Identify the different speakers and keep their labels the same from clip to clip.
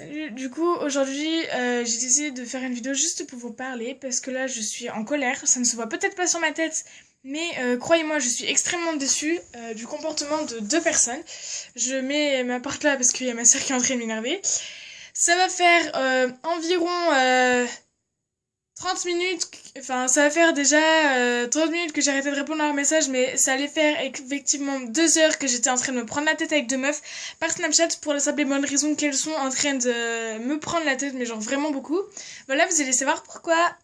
Speaker 1: Salut, du coup aujourd'hui j'ai décidé de faire une vidéo juste pour vous parler parce que là je suis en colère, ça ne se voit peut-être pas sur ma tête mais croyez-moi je suis extrêmement déçue du comportement de deux personnes. Je mets ma porte là parce qu'il y a ma soeur qui est en train de m'énerver. Ça va faire environ 30 minutes, enfin ça va faire déjà 30 minutes que j'ai arrêté de répondre à leurs messages, mais ça allait faire effectivement 2 heures que j'étais en train de me prendre la tête avec deux meufs par Snapchat pour la simple et bonne raison qu'elles sont en train de me prendre la tête, mais genre vraiment beaucoup. Voilà, vous allez savoir pourquoi.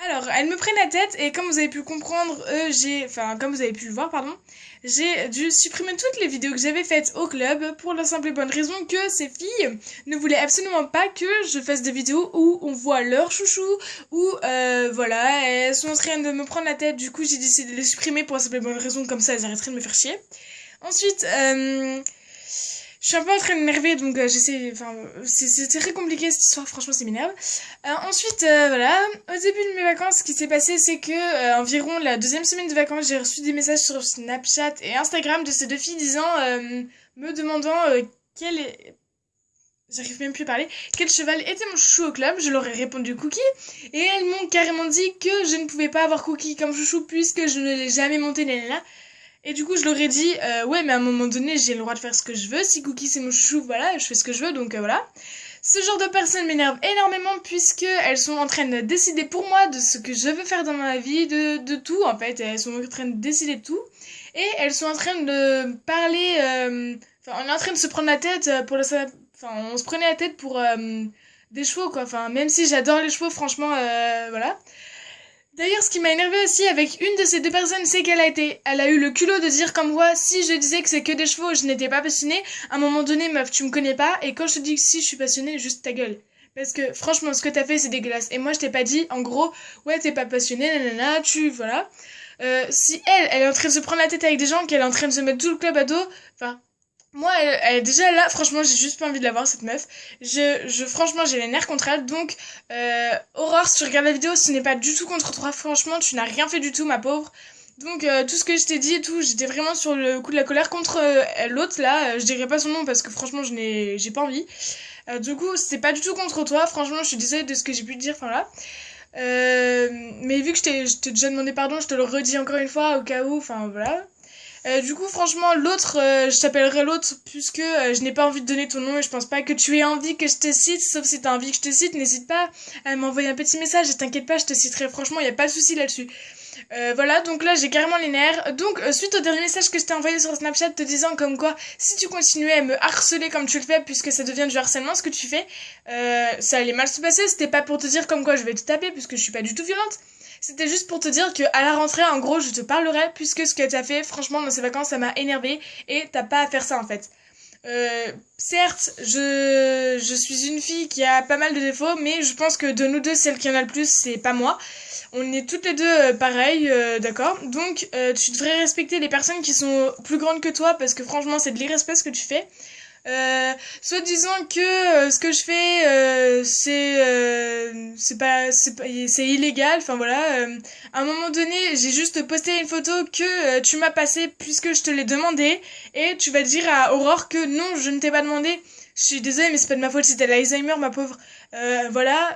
Speaker 1: Alors, elles me prennent la tête et comme vous avez pu comprendre, comme vous avez pu le voir, pardon, j'ai dû supprimer toutes les vidéos que j'avais faites au club pour la simple et bonne raison que ces filles ne voulaient absolument pas que je fasse des vidéos où on voit leur chouchou, où voilà, elles sont en train de me prendre la tête, du coup j'ai décidé de les supprimer pour la simple et bonne raison, comme ça elles arrêteraient de me faire chier. Ensuite, je suis un peu en train de m'énerver, donc j'essaie. Enfin, c'est très compliqué cette histoire, franchement, ça m'énerve. Ensuite, voilà, au début de mes vacances, ce qui s'est passé, c'est que environ la deuxième semaine de vacances, j'ai reçu des messages sur Snapchat et Instagram de ces deux filles disant, me demandant quel est. J'arrive même plus à parler. Quel cheval était mon chouchou au club? Je leur ai répondu Cookie. Et elles m'ont carrément dit que je ne pouvais pas avoir Cookie comme chouchou puisque je ne l'ai jamais monté, nanana. Et du coup, je leur ai dit, ouais, mais à un moment donné, j'ai le droit de faire ce que je veux. Si Cookie c'est mon chouchou, voilà, je fais ce que je veux, donc voilà. Ce genre de personnes m'énerve énormément puisque elles sont en train de décider pour moi de ce que je veux faire dans ma vie, de tout en fait. Elles sont en train de décider de tout. Et elles sont en train de parler, enfin, on est en train de se prendre la tête pour le, enfin, on se prenait la tête pour des chevaux quoi. Enfin, même si j'adore les chevaux, franchement, voilà. D'ailleurs, ce qui m'a énervé aussi avec une de ces deux personnes, c'est elle a eu le culot de dire comme moi, si je disais que c'est que des chevaux, je n'étais pas passionnée. À un moment donné, meuf, tu me connais pas, et quand je te dis que si je suis passionnée, juste ta gueule. Parce que franchement, ce que t'as fait, c'est dégueulasse. Et moi, je t'ai pas dit, en gros, ouais, t'es pas passionnée, nanana, voilà. Si elle est en train de se prendre la tête avec des gens, qu'elle est en train de se mettre tout le club à dos, enfin, moi, elle est déjà là, franchement, j'ai juste pas envie de la voir, cette meuf. Franchement, j'ai les nerfs contre elle. Donc, Aurore, si tu regardes la vidéo, ce n'est pas du tout contre toi. Franchement, tu n'as rien fait du tout, ma pauvre. Donc, tout ce que je t'ai dit et tout, j'étais vraiment sur le coup de la colère contre l'autre, là. Je dirais pas son nom parce que franchement, j'ai pas envie. Du coup, c'était pas du tout contre toi. Franchement, je suis désolée de ce que j'ai pu te dire, enfin là. Mais vu que je t'ai déjà demandé pardon, je te le redis encore une fois, au cas où, enfin voilà. Du coup, franchement, l'autre, je t'appellerai l'autre puisque je n'ai pas envie de donner ton nom et je pense pas que tu aies envie que je te cite, sauf si t'as envie que je te cite, n'hésite pas à m'envoyer un petit message et t'inquiète pas, je te citerai, franchement, y a pas de souci là-dessus. Voilà, donc là j'ai carrément les nerfs. Donc suite au dernier message que je t'ai envoyé sur Snapchat te disant comme quoi si tu continuais à me harceler comme tu le fais puisque ça devient du harcèlement ce que tu fais, ça allait mal se passer. C'était pas pour te dire comme quoi je vais te taper puisque je suis pas du tout violente. C'était juste pour te dire que à la rentrée en gros je te parlerai puisque ce que t'as fait franchement dans ces vacances ça m'a énervé et t'as pas à faire ça en fait. Certes, je suis une fille qui a pas mal de défauts, mais je pense que de nous deux, celle qui en a le plus, c'est pas moi. On est toutes les deux pareilles, d'accord. Donc, tu devrais respecter les personnes qui sont plus grandes que toi, parce que franchement, c'est de l'irrespect ce que tu fais. Soit disant que ce que je fais c'est illégal, enfin voilà. À un moment donné j'ai juste posté une photo que tu m'as passée puisque je te l'ai demandé et tu vas dire à Aurore que non je ne t'ai pas demandé. Je suis désolée mais c'est pas de ma faute si t'as l'Alzheimer ma pauvre. Voilà.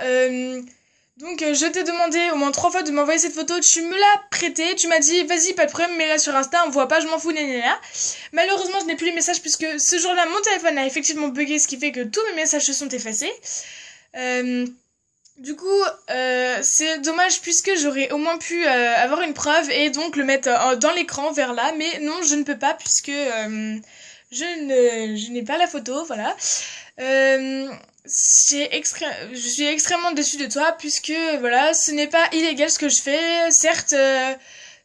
Speaker 1: Donc je t'ai demandé au moins 3 fois de m'envoyer cette photo, tu me l'as prêtée, tu m'as dit vas-y pas de problème mets-la sur Insta, on voit pas, je m'en fous, nanana. Malheureusement je n'ai plus les messages puisque ce jour-là mon téléphone a effectivement bugué ce qui fait que tous mes messages se sont effacés. Euh, du coup c'est dommage puisque j'aurais au moins pu avoir une preuve et donc le mettre dans l'écran vers là, mais non je ne peux pas puisque je n'ai pas la photo, voilà. Euh, je suis extrêmement déçue de toi puisque voilà, ce n'est pas illégal ce que je fais. Certes,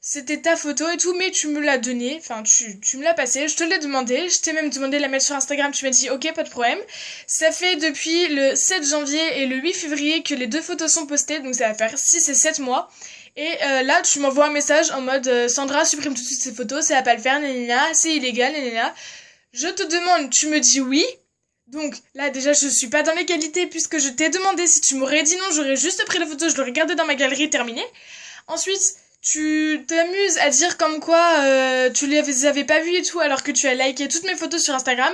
Speaker 1: c'était ta photo et tout, mais tu me l'as donné, enfin tu me l'as passé, je te l'ai demandé, je t'ai même demandé de la mettre sur Instagram, tu m'as dit ok, pas de problème. Ça fait depuis le 7 janvier et le 8 février que les deux photos sont postées, donc ça va faire 6 et 7 mois. Et là, tu m'envoies un message en mode Sandra, supprime tout de suite ces photos, ça va pas le faire, nanana, c'est illégal, nanana. Je te demande, tu me dis oui. Donc là déjà je suis pas dans les qualités puisque je t'ai demandé si tu m'aurais dit non j'aurais juste pris la photo, je l'aurais gardée dans ma galerie terminée. Ensuite tu t'amuses à dire comme quoi tu les avais pas vus et tout alors que tu as liké toutes mes photos sur Instagram.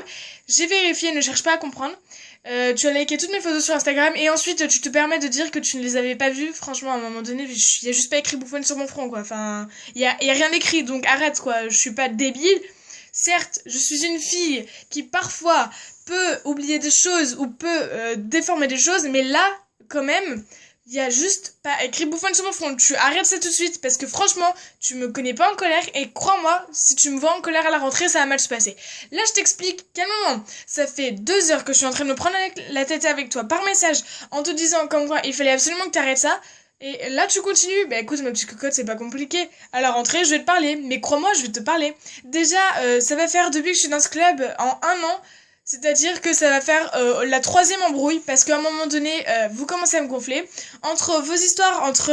Speaker 1: J'ai vérifié, ne cherche pas à comprendre. Tu as liké toutes mes photos sur Instagram et ensuite tu te permets de dire que tu ne les avais pas vues. Franchement, à un moment donné, il y a juste pas écrit bouffonne sur mon front, quoi. Enfin, y a rien écrit, donc arrête, quoi. Je suis pas débile. Certes, je suis une fille qui parfois peut oublier des choses ou peut déformer des choses, mais là, quand même, il y a juste pas écrit bouffonne sur mon front. Tu arrêtes ça tout de suite parce que franchement, tu me connais pas en colère et crois-moi, si tu me vois en colère à la rentrée, ça va mal se passer. Là, je t'explique, calmement. Ça fait 2 heures que je suis en train de me prendre la tête avec toi par message en te disant comme quoi il fallait absolument que t'arrêtes ça. Et là, tu continues. Bah écoute, ma petite cocotte, c'est pas compliqué. À la rentrée, je vais te parler. Mais crois-moi, je vais te parler. Déjà, ça va faire depuis que je suis dans ce club en 1 an. C'est-à-dire que ça va faire la 3e embrouille parce qu'à un moment donné, vous commencez à me gonfler. Entre vos histoires, entre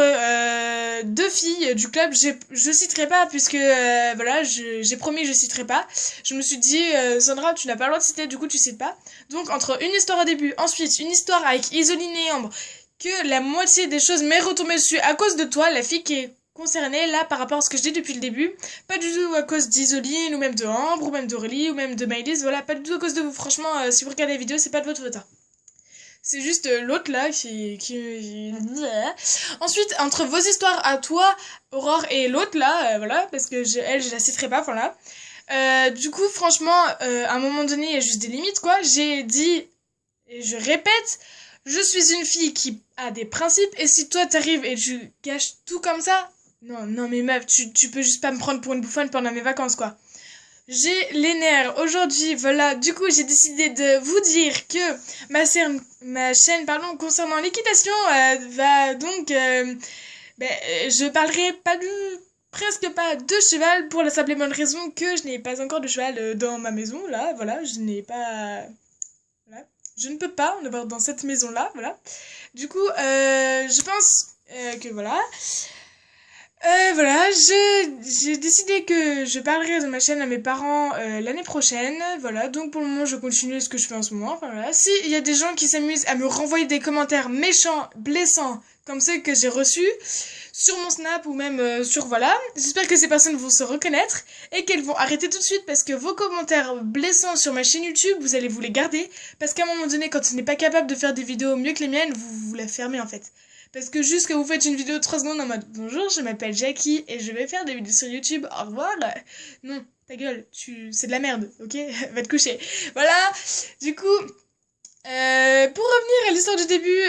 Speaker 1: 2 filles du club, je citerai pas puisque voilà, j'ai promis que je citerai pas. Je me suis dit, Sandra, tu n'as pas le droit de citer, du coup tu cites pas. Donc entre une histoire au début, ensuite une histoire avec Isoline et Ambre, que la moitié des choses m'est retombée dessus à cause de toi, la fille qui est concernée là par rapport à ce que je dis depuis le début, pas du tout à cause d'Isoline ou même de Ambre ou même d'Aurélie ou même de Maëlys, voilà, pas du tout à cause de vous. Franchement, si vous regardez la vidéo, c'est pas de votre faute, hein. C'est juste l'autre là qui... Ensuite, entre vos histoires à toi, Aurore, et l'autre là, voilà, parce que je la citerai pas, voilà. Du coup, franchement, à un moment donné, il y a juste des limites, quoi. J'ai dit, et je répète, je suis une fille qui a des principes, et si toi t'arrives et tu gâches tout comme ça, non mais meuf, tu peux juste pas me prendre pour une bouffonne pendant mes vacances, quoi. J'ai les nerfs aujourd'hui, voilà, du coup j'ai décidé de vous dire que ma chaîne concernant l'équitation va donc... je parlerai presque pas de cheval pour la simple et bonne raison que je n'ai pas encore de cheval dans ma maison, là, voilà, je n'ai pas... Voilà. Je ne peux pas en avoir dans cette maison-là, voilà. Du coup, je pense que voilà... voilà, j'ai décidé que je parlerai de ma chaîne à mes parents l'année prochaine, voilà, donc pour le moment je continue ce que je fais en ce moment, enfin voilà. Si il y a des gens qui s'amusent à me renvoyer des commentaires méchants, blessants, comme ceux que j'ai reçus, sur mon Snap ou même sur voilà, j'espère que ces personnes vont se reconnaître et qu'elles vont arrêter tout de suite parce que vos commentaires blessants sur ma chaîne YouTube, vous allez vous les garder, parce qu'à un moment donné, quand on n'est pas capable de faire des vidéos mieux que les miennes, vous la fermez en fait. Parce que juste que vous faites une vidéo de 3 secondes en mode bonjour, je m'appelle Jackie et je vais faire des vidéos sur YouTube, au revoir. Non, ta gueule, c'est de la merde, ok? Va te coucher. Voilà, du coup, pour revenir à l'histoire du début,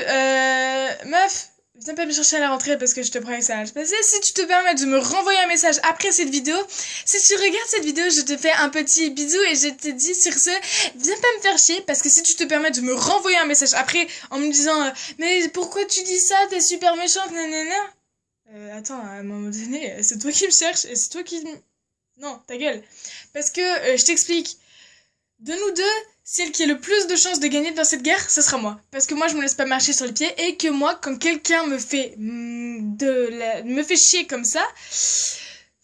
Speaker 1: meuf, viens pas me chercher à la rentrée parce que je te promets que ça va se passer. Si tu te permets de me renvoyer un message après cette vidéo, si tu regardes cette vidéo, je te fais un petit bisou et je te dis sur ce, viens pas me faire chier parce que si tu te permets de me renvoyer un message après en me disant mais pourquoi tu dis ça, t'es super méchante, nanana. Attends, à un moment donné, c'est toi qui me cherches et c'est toi qui... Non, ta gueule. Parce que, je t'explique, de nous deux, celle qui a le plus de chances de gagner dans cette guerre, ce sera moi. Parce que moi, je me laisse pas marcher sur les pieds et que moi, quand quelqu'un me fait me fait chier comme ça,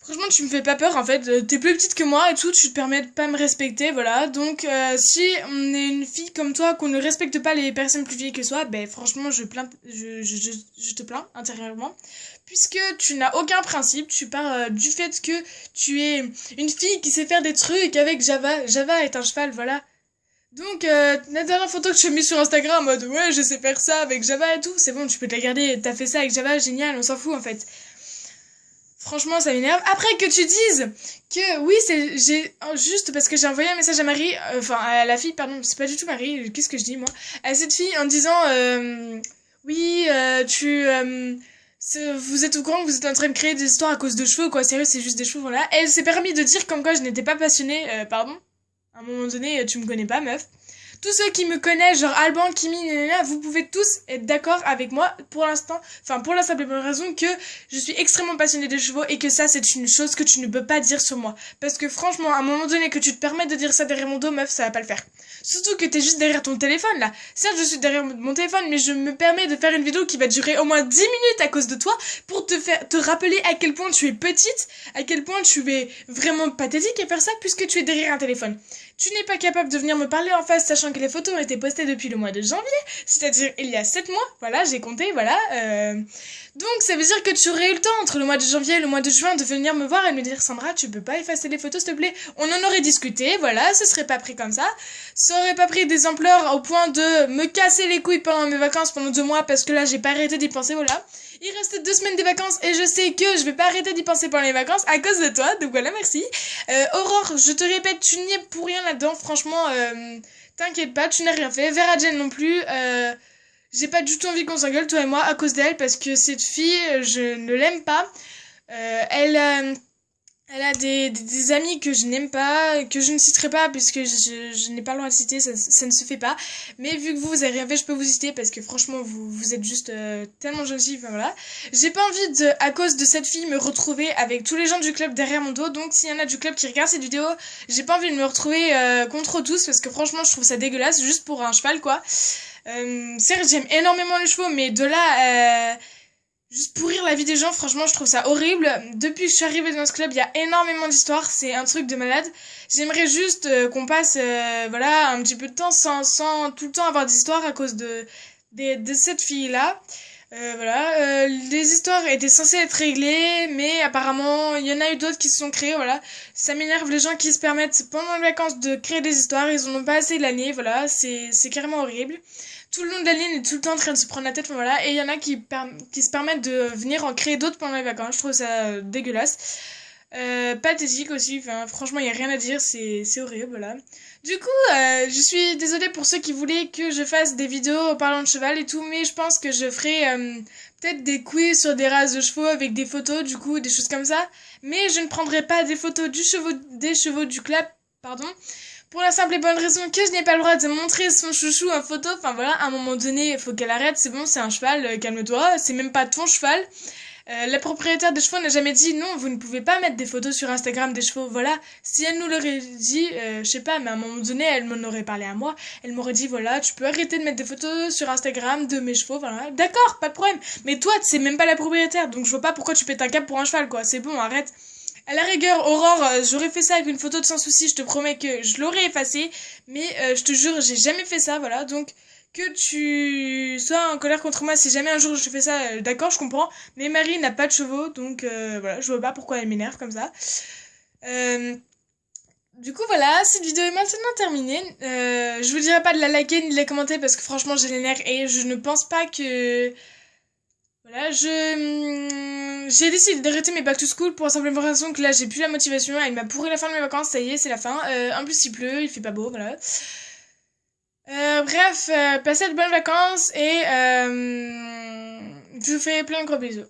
Speaker 1: franchement, tu me fais pas peur en fait. T'es plus petite que moi et tout, tu te permets de pas me respecter, voilà. Donc, si on est une fille comme toi, qu'on ne respecte pas les personnes plus vieilles que soi, ben franchement, je te plains intérieurement. Puisque tu n'as aucun principe, tu pars du fait que tu es une fille qui sait faire des trucs avec Java. Java est un cheval, voilà. Donc, la dernière photo que tu as mise sur Instagram en mode ouais, je sais faire ça avec Java et tout, c'est bon, tu peux te la garder, t'as fait ça avec Java, génial, on s'en fout en fait. Franchement, ça m'énerve. Après que tu dises que oui, juste parce que j'ai envoyé un message à Marie, enfin à la fille, pardon, c'est pas du tout Marie, qu'est-ce que je dis moi, à cette fille en disant oui, vous êtes au courant que vous êtes en train de créer des histoires à cause de cheveux, quoi, sérieux, c'est juste des cheveux, voilà. Elle s'est permis de dire comme quoi je n'étais pas passionnée, pardon. À un moment donné, tu me connais pas, meuf. Tous ceux qui me connaissent, genre Alban, Kimi, nanana, vous pouvez tous être d'accord avec moi pour l'instant, enfin pour la simple et bonne raison que je suis extrêmement passionnée des chevaux et que ça c'est une chose que tu ne peux pas dire sur moi. Parce que franchement, à un moment donné que tu te permets de dire ça derrière mon dos, meuf, ça va pas le faire. Surtout que t'es juste derrière ton téléphone là. Certes, je suis derrière mon téléphone, mais je me permets de faire une vidéo qui va durer au moins 10 minutes à cause de toi pour te rappeler à quel point tu es petite, à quel point tu es vraiment pathétique à faire ça puisque tu es derrière un téléphone. Tu n'es pas capable de venir me parler en face, sachant que les photos ont été postées depuis le mois de janvier, c'est-à-dire il y a 7 mois, voilà, j'ai compté, voilà. Donc ça veut dire que tu aurais eu le temps entre le mois de janvier et le mois de juin de venir me voir et me dire Sandra, tu peux pas effacer les photos s'il te plaît. On en aurait discuté, voilà, ce serait pas pris comme ça aurait pas pris des ampleurs au point de me casser les couilles pendant mes vacances pendant 2 mois parce que là j'ai pas arrêté d'y penser, voilà. Il restait 2 semaines des vacances et je sais que je vais pas arrêter d'y penser pendant les vacances à cause de toi, donc voilà, merci. Aurore, je te répète, tu n'y es pour rien là-dedans, franchement, t'inquiète pas, tu n'as rien fait. Vera Jane non plus, j'ai pas du tout envie qu'on s'engueule, toi et moi, à cause d'elle, parce que cette fille, je ne l'aime pas. Elle a des amis que je n'aime pas, que je ne citerai pas, puisque je n'ai pas le droit de citer, ça ne se fait pas. Mais vu que vous avez rien fait, je peux vous citer, parce que franchement, vous êtes juste tellement gentils, enfin voilà. J'ai pas envie de, à cause de cette fille, me retrouver avec tous les gens du club derrière mon dos, donc s'il y en a du club qui regardent cette vidéo, j'ai pas envie de me retrouver contre tous, parce que franchement, je trouve ça dégueulasse, juste pour un cheval, quoi. Certes, j'aime énormément les chevaux, mais de là... juste pourrir la vie des gens, franchement, je trouve ça horrible. Depuis que je suis arrivée dans ce club, il y a énormément d'histoires, c'est un truc de malade. J'aimerais juste qu'on passe, voilà, un petit peu de temps sans tout le temps avoir d'histoires à cause de cette fille-là. Voilà, les histoires étaient censées être réglées, mais apparemment, il y en a eu d'autres qui se sont créées, voilà. Ça m'énerve les gens qui se permettent pendant les vacances de créer des histoires, ils en ont pas assez l'année, voilà, c'est carrément horrible. Tout le long de la ligne est tout le temps en train de se prendre la tête, enfin, voilà, et il y en a qui se permettent de venir en créer d'autres pendant les vacances, je trouve ça dégueulasse. Pathétique aussi, enfin, franchement, il n'y a rien à dire, c'est horrible, voilà. Du coup, je suis désolée pour ceux qui voulaient que je fasse des vidéos parlant de cheval et tout, mais je pense que je ferai peut-être des quiz sur des races de chevaux avec des photos, du coup, des choses comme ça. Mais je ne prendrai pas des photos des chevaux du club, pardon. Pour la simple et bonne raison que je n'ai pas le droit de montrer son chouchou en photo. Enfin voilà, à un moment donné, il faut qu'elle arrête, c'est bon, c'est un cheval, calme-toi, c'est même pas ton cheval. La propriétaire des chevaux n'a jamais dit non, vous ne pouvez pas mettre des photos sur Instagram des chevaux, voilà. Si elle nous l'aurait dit, je sais pas, mais à un moment donné, elle m'en aurait parlé à moi. Elle m'aurait dit, voilà, tu peux arrêter de mettre des photos sur Instagram de mes chevaux, voilà. D'accord, pas de problème. Mais toi, c'est même pas la propriétaire, donc je vois pas pourquoi tu pètes un câble pour un cheval, quoi. C'est bon, arrête. À la rigueur, Aurore, j'aurais fait ça avec une photo de sans souci, je te promets que je l'aurais effacée, mais je te jure, j'ai jamais fait ça, voilà, donc que tu sois en colère contre moi si jamais un jour je fais ça, d'accord, je comprends, mais Marie n'a pas de chevaux, donc voilà, je vois pas pourquoi elle m'énerve comme ça. Euh, du coup, voilà, cette vidéo est maintenant terminée. Je vous dirai pas de la liker ni de la commenter parce que franchement, j'ai les nerfs et je ne pense pas que... Voilà, j'ai décidé d'arrêter mes back to school pour la simple raison que là j'ai plus la motivation, elle m'a pourri la fin de mes vacances, ça y est, c'est la fin. En plus il pleut, il fait pas beau, voilà. Bref, passez de bonnes vacances et je vous fais plein de gros bisous.